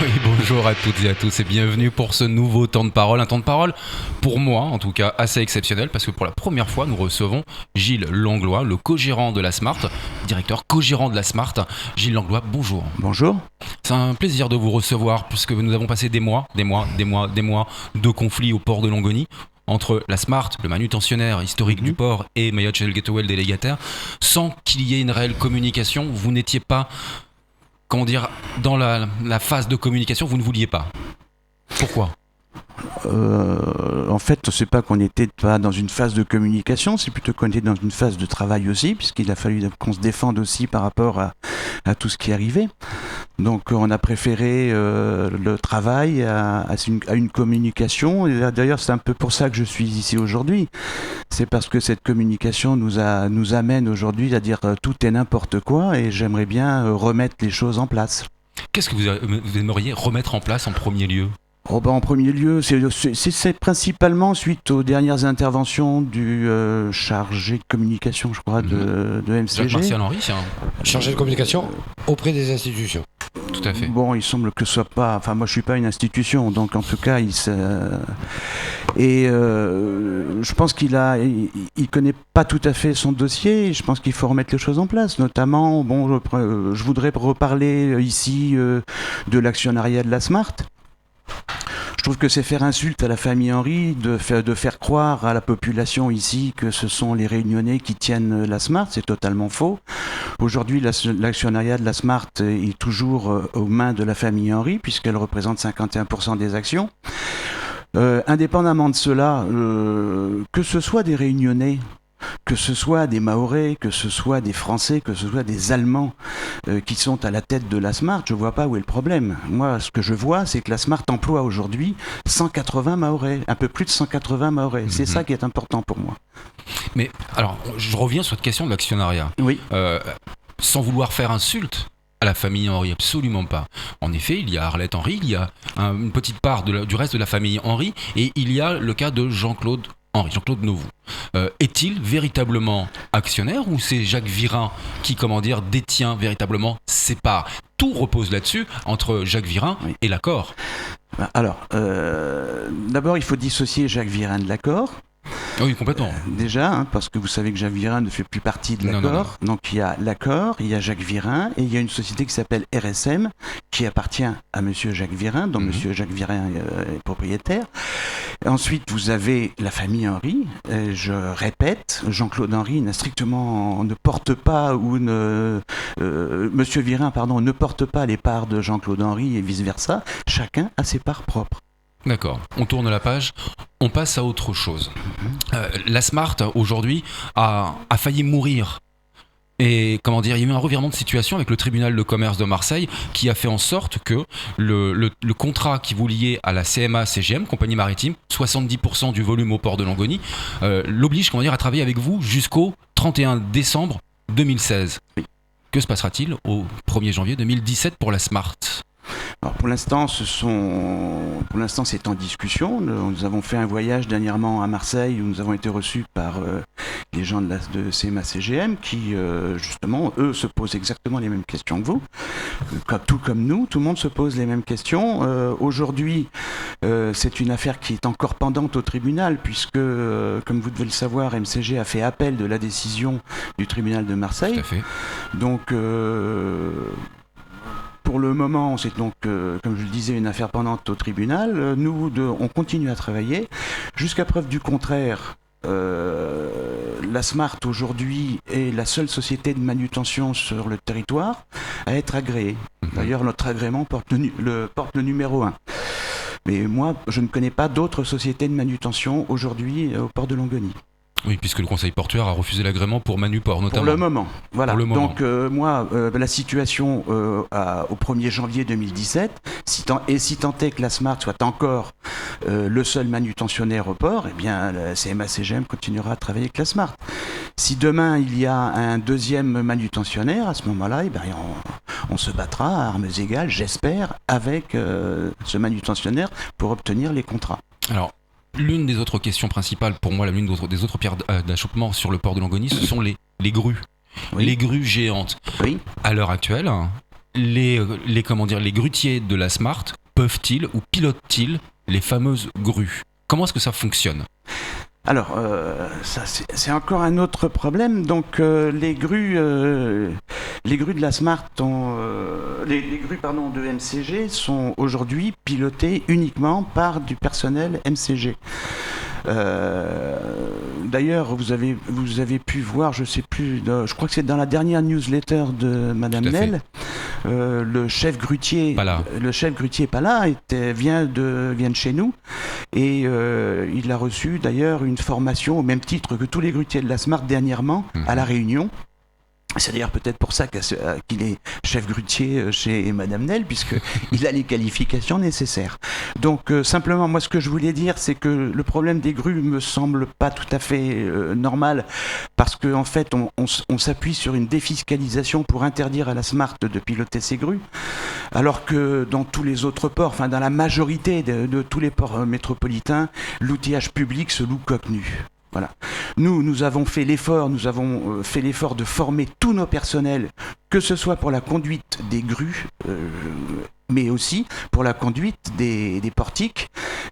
Oui, bonjour à toutes et à tous et bienvenue pour ce nouveau temps de parole. Un temps de parole, pour moi en tout cas, assez exceptionnel parce que pour la première fois, nous recevons Gilles Langlois, le co-gérant de la Smart, directeur co-gérant de la Smart. Gilles Langlois, bonjour. Bonjour. C'est un plaisir de vous recevoir puisque nous avons passé des mois de conflits au port de Longoni entre la Smart, le manutentionnaire historique du port, et Marriott Shell Gateway, le délégataire, sans qu'il y ait une réelle communication. Vous n'étiez pas, comment dire, dans la phase de communication, vous ne vouliez pas. Pourquoi ? En fait, c'est pas qu'on n'était pas dans une phase de communication, c'est plutôt qu'on était dans une phase de travail aussi, puisqu'il a fallu qu'on se défende aussi par rapport à tout ce qui arrivait. Donc on a préféré le travail à une communication. Et d'ailleurs, c'est un peu pour ça que je suis ici aujourd'hui. C'est parce que cette communication nous amène aujourd'hui à dire tout et n'importe quoi, et j'aimerais bien remettre les choses en place. Qu'est-ce que vous aimeriez remettre en place en premier lieu ? En premier lieu, c'est principalement suite aux dernières interventions du chargé de communication, je crois, de MCG. Jacques-Martial Henry, c'est un chargé de communication auprès des institutions. Tout à fait. Bon, il semble que ce soit pas... Enfin, moi, je suis pas une institution, donc en tout cas, je pense il connaît pas tout à fait son dossier. Et je pense qu'il faut remettre les choses en place. Notamment, bon, je voudrais reparler ici de l'actionnariat de la Smart. Je trouve que c'est faire insulte à la famille Henry de faire croire à la population ici que ce sont les Réunionnais qui tiennent la Smart. C'est totalement faux. Aujourd'hui, l'actionnariat de la Smart est toujours aux mains de la famille Henry puisqu'elle représente 51% des actions. Indépendamment de cela, que ce soit des Réunionnais, que ce soit des Mahorais, que ce soit des Français, que ce soit des Allemands qui sont à la tête de la Smart, je ne vois pas où est le problème. Moi, ce que je vois, c'est que la Smart emploie aujourd'hui 180 Mahorais, un peu plus de 180 Mahorais. C'est ça qui est important pour moi. Mais alors, je reviens sur cette question de l'actionnariat. Oui. Sans vouloir faire insulte à la famille Henry, absolument pas. En effet, il y a Arlette Henry, il y a une petite part du reste de la famille Henry, et il y a le cas de Jean-Claude Novou. Est-il véritablement actionnaire ou c'est Jacques Virin qui, détient véritablement ses parts ? Tout repose là-dessus entre Jacques Virin et l'accord. Alors, d'abord, il faut dissocier Jacques Virin de l'accord. Oui, complètement. Déjà, parce que vous savez que Jacques Virin ne fait plus partie de l'accord. Donc il y a l'accord, il y a Jacques Virin, et il y a une société qui s'appelle RSM, qui appartient à monsieur Jacques Virin, dont monsieur Jacques Virin est propriétaire. Ensuite, vous avez la famille Henry. Je répète, Jean-Claude Henry ne porte pas, monsieur Virin, ne porte pas les parts de Jean-Claude Henry et vice-versa. Chacun a ses parts propres. D'accord, on tourne la page, on passe à autre chose. La Smart, aujourd'hui, a failli mourir. Et il y a eu un revirement de situation avec le tribunal de commerce de Marseille qui a fait en sorte que le contrat qui vous liait à la CMA-CGM, compagnie maritime, 70% du volume au port de Longoni, l'oblige à travailler avec vous jusqu'au 31 décembre 2016. Oui. Que se passera-t-il au 1er janvier 2017 pour la Smart ? Alors pour l'instant, c'est en discussion. Nous avons fait un voyage dernièrement à Marseille où nous avons été reçus par les gens de CMA-CGM qui, justement, eux, se posent exactement les mêmes questions que vous. Tout comme nous, tout le monde se pose les mêmes questions. Aujourd'hui, c'est une affaire qui est encore pendante au tribunal puisque, comme vous devez le savoir, MCG a fait appel de la décision du tribunal de Marseille. Tout à fait. Donc... pour le moment, c'est donc, comme je le disais, une affaire pendante au tribunal. Nous, on continue à travailler. Jusqu'à preuve du contraire, la Smart, aujourd'hui, est la seule société de manutention sur le territoire à être agréée. D'ailleurs, notre agrément porte le numéro 1. Mais moi, je ne connais pas d'autres sociétés de manutention aujourd'hui au port de Longoni. Oui, puisque le conseil portuaire a refusé l'agrément pour Manuport, notamment. Pour le moment, voilà. Pour le moment. Donc moi, la situation au 1er janvier 2017, si tant est que la Smart soit encore le seul manutentionnaire au port, eh bien la CMA-CGM continuera à travailler avec la Smart. Si demain il y a un deuxième manutentionnaire, à ce moment-là, eh bien, on se battra à armes égales, j'espère, avec ce manutentionnaire pour obtenir les contrats. Alors, l'une des autres questions principales, pour moi, l'une des autres pierres d'achoppement sur le port de Longoni, ce sont les grues. Oui. Les grues géantes. Oui. À l'heure actuelle, les grutiers de la Smart peuvent-ils ou pilotent-ils les fameuses grues? Comment est-ce que ça fonctionne? Alors, ça, c'est encore un autre problème. Donc, les grues de la Smart, les grues de MCG sont aujourd'hui pilotées uniquement par du personnel MCG. D'ailleurs, vous avez pu voir, je sais plus, je crois que c'est dans la dernière newsletter de Madame Nel, le chef grutier Pala vient de chez nous et il a reçu d'ailleurs une formation au même titre que tous les grutiers de la Smart dernièrement à La Réunion. C'est d'ailleurs peut-être pour ça qu'il est chef grutier chez Madame Nel, puisqu'il a les qualifications nécessaires. Donc simplement, moi ce que je voulais dire, c'est que le problème des grues me semble pas tout à fait normal, parce qu'en fait on s'appuie sur une défiscalisation pour interdire à la Smart de piloter ses grues, alors que dans tous les autres ports, enfin dans la majorité de tous les ports métropolitains, l'outillage public se loue coque nue. Voilà. Nous avons fait l'effort de former tous nos personnels, que ce soit pour la conduite des grues, mais aussi pour la conduite des portiques,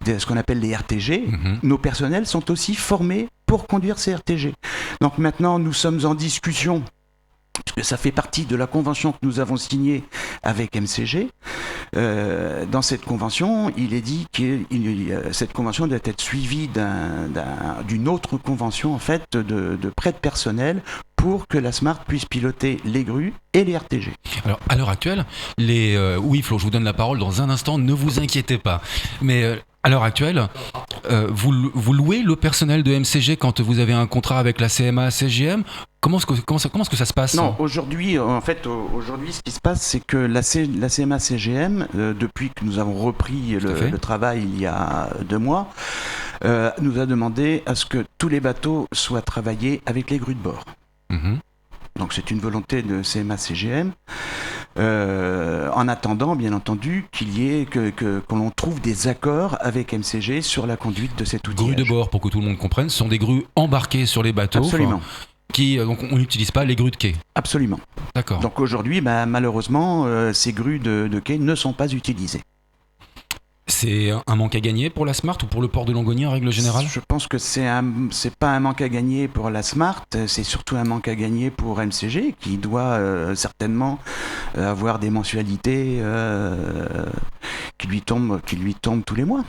ce qu'on appelle les RTG. Nos personnels sont aussi formés pour conduire ces RTG. Donc maintenant, nous sommes en discussion, parce que ça fait partie de la convention que nous avons signée avec MCG. Dans cette convention, il est dit que cette convention doit être suivie d'une autre convention en fait de prêt de personnel pour que la Smart puisse piloter les grues et les RTG. Alors, à l'heure actuelle, oui, Flo, je vous donne la parole dans un instant, ne vous inquiétez pas. Mais à l'heure actuelle, vous louez le personnel de MCG quand vous avez un contrat avec la CMA CGM? Comment est-ce que ça se passe? Non, aujourd'hui, ce qui se passe, c'est que la CMA CGM, depuis que nous avons repris le travail il y a 2 mois, nous a demandé à ce que tous les bateaux soient travaillés avec les grues de bord. Donc c'est une volonté de CMA CGM. En attendant, bien entendu, que l'on trouve des accords avec MCG sur la conduite de cet outillage. Grues de bord, pour que tout le monde comprenne, ce sont des grues embarquées sur les bateaux. Absolument. Donc on n'utilise pas les grues de quai. Absolument. D'accord. Donc aujourd'hui, malheureusement, ces grues de quai ne sont pas utilisées. C'est un manque à gagner pour la Smart ou pour le port de Longonier en règle générale? Je pense que c'est pas un manque à gagner pour la Smart, c'est surtout un manque à gagner pour MCG qui doit certainement avoir des mensualités qui lui tombent tous les mois.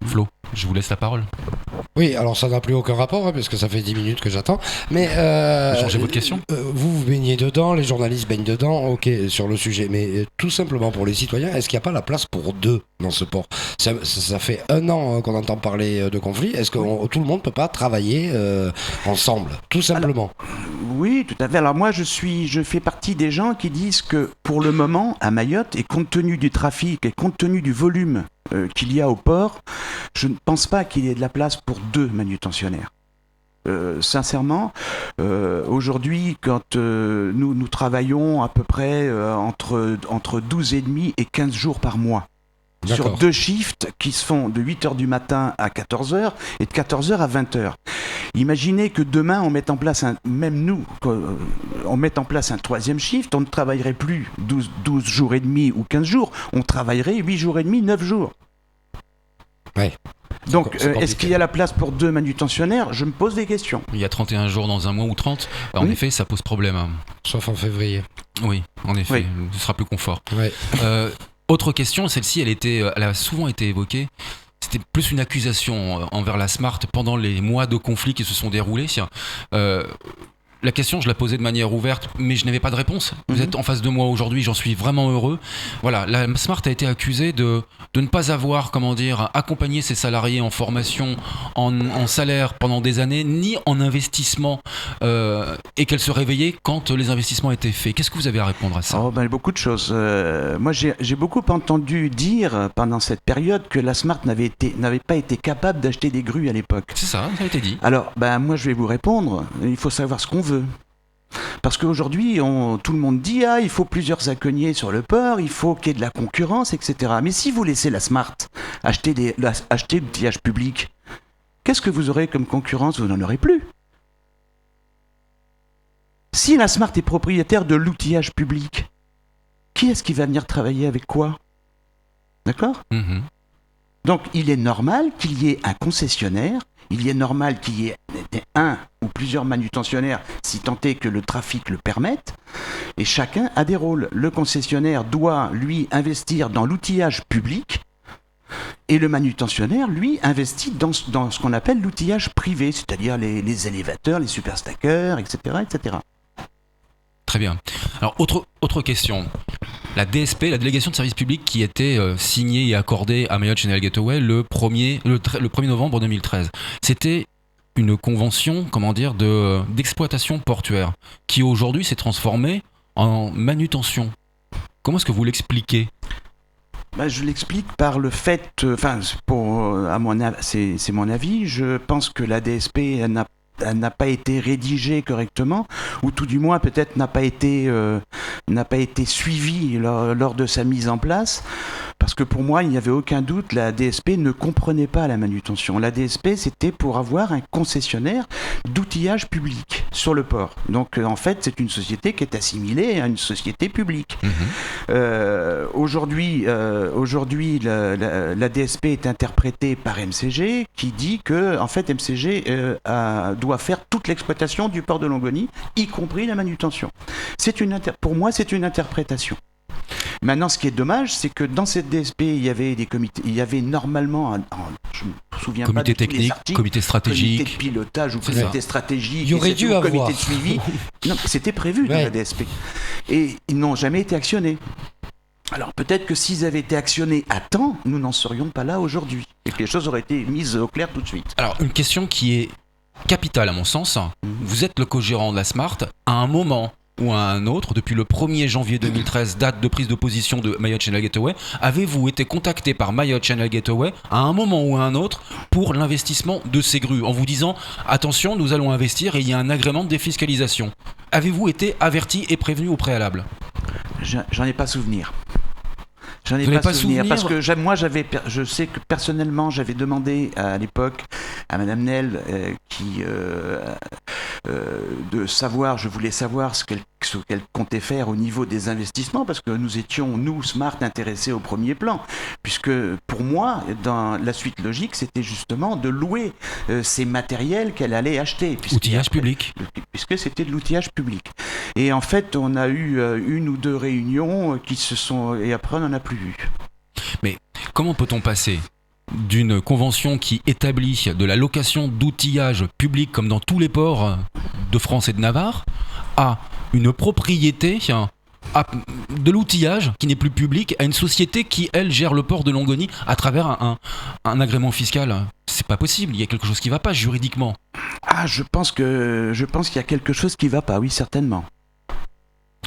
Flo, je vous laisse la parole. Oui, alors ça n'a plus aucun rapport, parce que ça fait 10 minutes que j'attends. Mais changez votre question. Vous baignez dedans, les journalistes baignent dedans, ok, sur le sujet. Mais tout simplement pour les citoyens, est-ce qu'il n'y a pas la place pour 2 dans ce port? Ça fait 1 an qu'on entend parler de conflit. Est-ce que tout le monde ne peut pas travailler ensemble, tout simplement? Oui, tout à fait. Alors moi, je fais partie des gens qui disent que pour le moment, à Mayotte, et compte tenu du trafic et compte tenu du volume qu'il y a au port, je ne pense pas qu'il y ait de la place pour 2 manutentionnaires. Sincèrement, aujourd'hui, quand nous travaillons à peu près entre 12,5 et 15 jours par mois, D'accord. sur 2 shifts qui se font de 8h du matin à 14h et de 14h à 20h. Imaginez que demain on mette en place on mette en place un 3e shift, on ne travaillerait plus 12 jours et demi ou 15 jours, on travaillerait 8 jours et demi, 9 jours. Ouais. Donc, est-ce qu'il y a la place pour 2 manutentionnaires? Je me pose des questions. Il y a 31 jours dans un mois ou 30. En effet, ça pose problème. Sauf en février. Oui, en effet, ce sera plus confort. Ouais. Autre question, celle-ci, elle a souvent été évoquée. C'était plus une accusation envers la Smart pendant les mois de conflit qui se sont déroulés. La question, je la posais de manière ouverte, mais je n'avais pas de réponse. Vous êtes en face de moi aujourd'hui, j'en suis vraiment heureux. Voilà, la Smart a été accusée de ne pas avoir, accompagné ses salariés en formation, en salaire pendant des années, ni en investissement, et qu'elle se réveillait quand les investissements étaient faits. Qu'est-ce que vous avez à répondre à ça? Beaucoup de choses. Moi, j'ai beaucoup entendu dire pendant cette période que la Smart n'avait pas été capable d'acheter des grues à l'époque. C'est ça, ça a été dit. Alors, moi, je vais vous répondre. Il faut savoir ce qu'on veut. Parce qu'aujourd'hui, tout le monde dit il faut plusieurs accognés sur le port, il faut qu'il y ait de la concurrence, etc. Mais si vous laissez la Smart acheter l'outillage public, qu'est-ce que vous aurez comme concurrence? Vous n'en aurez plus. Si la Smart est propriétaire de l'outillage public, qui est-ce qui va venir travailler avec quoi? D'accord? Donc il est normal qu'il y ait un concessionnaire, il est normal qu'il y ait un ou plusieurs manutentionnaires, si tant est que le trafic le permette, et chacun a des rôles. Le concessionnaire doit, lui, investir dans l'outillage public, et le manutentionnaire, lui, investit dans ce qu'on appelle l'outillage privé, c'est-à-dire les élévateurs, les superstackers, etc., etc. Très bien. Alors, autre question. La DSP, la délégation de service public qui était signée et accordée à Mayotte Channel Gateway le 1er novembre 2013. C'était une convention, d'exploitation portuaire qui aujourd'hui s'est transformée en manutention. Comment est-ce que vous l'expliquez ? Je l'explique par le fait, c'est mon avis, je pense que la DSP n'a pas été rédigée correctement, ou tout du moins peut-être n'a pas été suivie lors de sa mise en place, parce que pour moi il n'y avait aucun doute, la DSP ne comprenait pas la manutention. La DSP c'était pour avoir un concessionnaire d'outillage public sur le port. Donc en fait c'est une société qui est assimilée à une société publique. Aujourd'hui la DSP est interprétée par MCG qui dit que en fait MCG doit faire toute l'exploitation du port de Longoni, y compris la manutention. Pour moi c'est une interprétation. Maintenant, ce qui est dommage, c'est que dans cette DSP, il y avait des comités, il y avait normalement, je me souviens comité pas de tous les technique, articles, comité stratégique, comité de pilotage ou comité stratégique, il y aurait dû avoir comité de suivi. Non, c'était prévu dans la DSP, et ils n'ont jamais été actionnés. Alors peut-être que s'ils avaient été actionnés à temps, nous n'en serions pas là aujourd'hui, et que les choses auraient été mises au clair tout de suite. Alors une question qui est capitale à mon sens. Vous êtes le co-gérant de la Smart à un moment ou à un autre, depuis le 1er janvier 2013, date de prise de position de Mayotte Channel Gateway, avez-vous été contacté par Mayotte Channel Gateway à un moment ou à un autre pour l'investissement de ces grues, en vous disant attention, nous allons investir et il y a un agrément de défiscalisation? Avez-vous été averti et prévenu au préalable? J'en ai pas souvenir. J'en ai pas souvenir parce que je sais que personnellement j'avais demandé à l'époque à Madame Nel de savoir, je voulais savoir ce qu'elle comptait faire au niveau des investissements, parce que nous étions, nous, Smart, intéressés au premier plan, puisque pour moi, dans la suite logique, c'était justement de louer ces matériels qu'elle allait acheter. Outillage public. Puisque c'était de l'outillage public. Et en fait, on a eu une ou deux réunions qui se sont... Et après, on n'en a plus eu. Mais comment peut-on passer d'une convention qui établit de la location d'outillage public comme dans tous les ports de France et de Navarre à une propriété de l'outillage qui n'est plus public à une société qui, elle, gère le port de Longoni à travers un agrément fiscal? C'est pas possible, il y a quelque chose qui va pas juridiquement. Je pense qu'il y a quelque chose qui va pas, oui, certainement.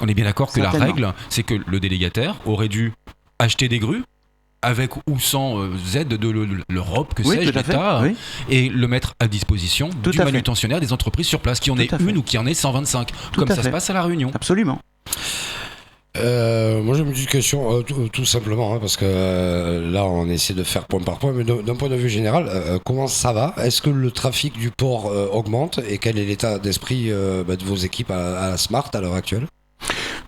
On est bien d'accord que la règle, c'est que le délégataire aurait dû acheter des grues avec ou sans aide de l'Europe, l'État, et le mettre à disposition du manutentionnaire des entreprises sur place, qui en ait une ou qui en ait 125, comme ça se passe à La Réunion. Absolument. Moi j'ai une petite question, tout simplement, parce que là on essaie de faire point par point, mais d'un point de vue général, comment ça va? Est-ce que le trafic du port augmente, et quel est l'état d'esprit de vos équipes à la Smart à l'heure actuelle?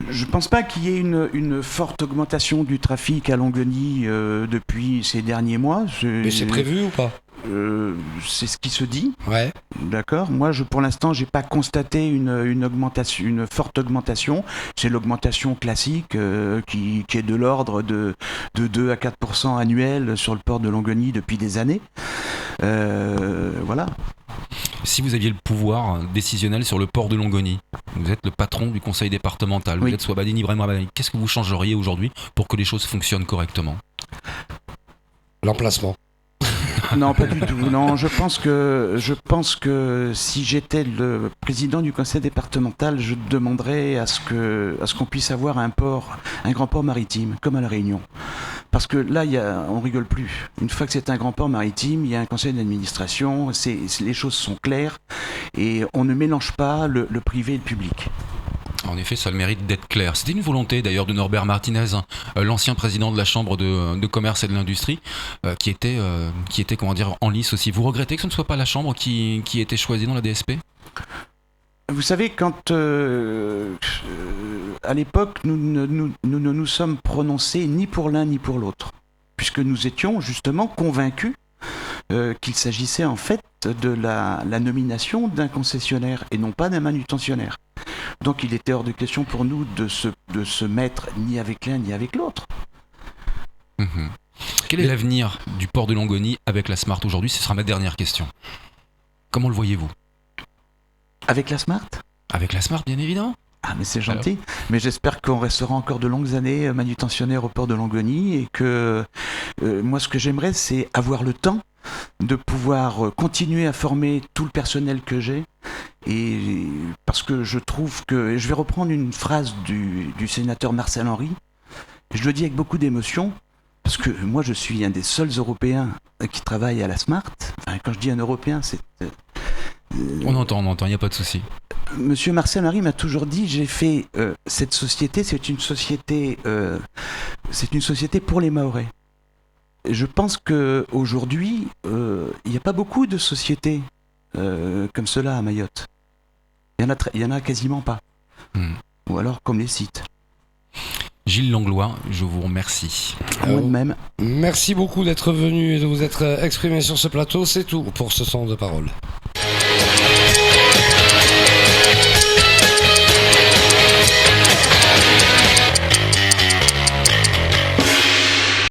Je ne pense pas qu'il y ait une forte augmentation du trafic à Longoni depuis ces derniers mois. Mais c'est prévu ou pas? C'est ce qui se dit. Ouais. D'accord. Moi, pour l'instant, j'ai pas constaté une augmentation, une forte augmentation. C'est l'augmentation classique qui est de l'ordre de 2 à 4% annuel sur le port de Longoni depuis des années. Voilà. Si vous aviez le pouvoir décisionnel sur le port de Longoni, vous êtes le patron du conseil départemental, vous êtes Swabadini Ibrahim Rabani, qu'est-ce que vous changeriez aujourd'hui pour que les choses fonctionnent correctement? L'emplacement. Non, pas du tout. Non, je pense que si j'étais le président du conseil départemental, je demanderais à ce qu'on puisse avoir un grand port maritime, comme à La Réunion. Parce que là, on rigole plus. Une fois que c'est un grand port maritime, il y a un conseil d'administration, les choses sont claires et on ne mélange pas le privé et le public. En effet, ça a le mérite d'être clair. C'était une volonté d'ailleurs de Norbert Martinez, l'ancien président de la Chambre de commerce et de l'industrie, qui était en lice aussi. Vous regrettez que ce ne soit pas la Chambre qui ait été choisie dans la DSP ? Vous savez, quand à l'époque, nous ne nous sommes prononcés ni pour l'un ni pour l'autre, puisque nous étions justement convaincus qu'il s'agissait en fait de la nomination d'un concessionnaire et non pas d'un manutentionnaire. Donc il était hors de question pour nous de se mettre ni avec l'un ni avec l'autre. Mhm. Quel est l'avenir du port de Longoni avec la Smart aujourd'hui? Ce sera ma dernière question. Comment le voyez-vous? Avec la Smart ? Avec la Smart, bien évidemment. Ah, mais c'est gentil. Mais j'espère qu'on restera encore de longues années manutentionnaire au port de Longoni et que moi, ce que j'aimerais, c'est avoir le temps de pouvoir continuer à former tout le personnel que j'ai. Et parce que je trouve que... Je vais reprendre une phrase du sénateur Marcel Henry. Je le dis avec beaucoup d'émotion, parce que moi, je suis un des seuls Européens qui travaille à la Smart. Enfin, quand je dis un Européen, c'est... On entend, il n'y a pas de souci. Monsieur Marcel Henry m'a toujours dit, j'ai fait cette société, c'est une société pour les Mahorais. Et je pense qu'aujourd'hui, il n'y a pas beaucoup de sociétés comme cela à Mayotte. Il y en a quasiment pas. Ou alors comme les sites. Gilles Langlois, je vous remercie. Moi de même. Merci beaucoup d'être venu et de vous être exprimé sur ce plateau. C'est tout pour ce son de parole.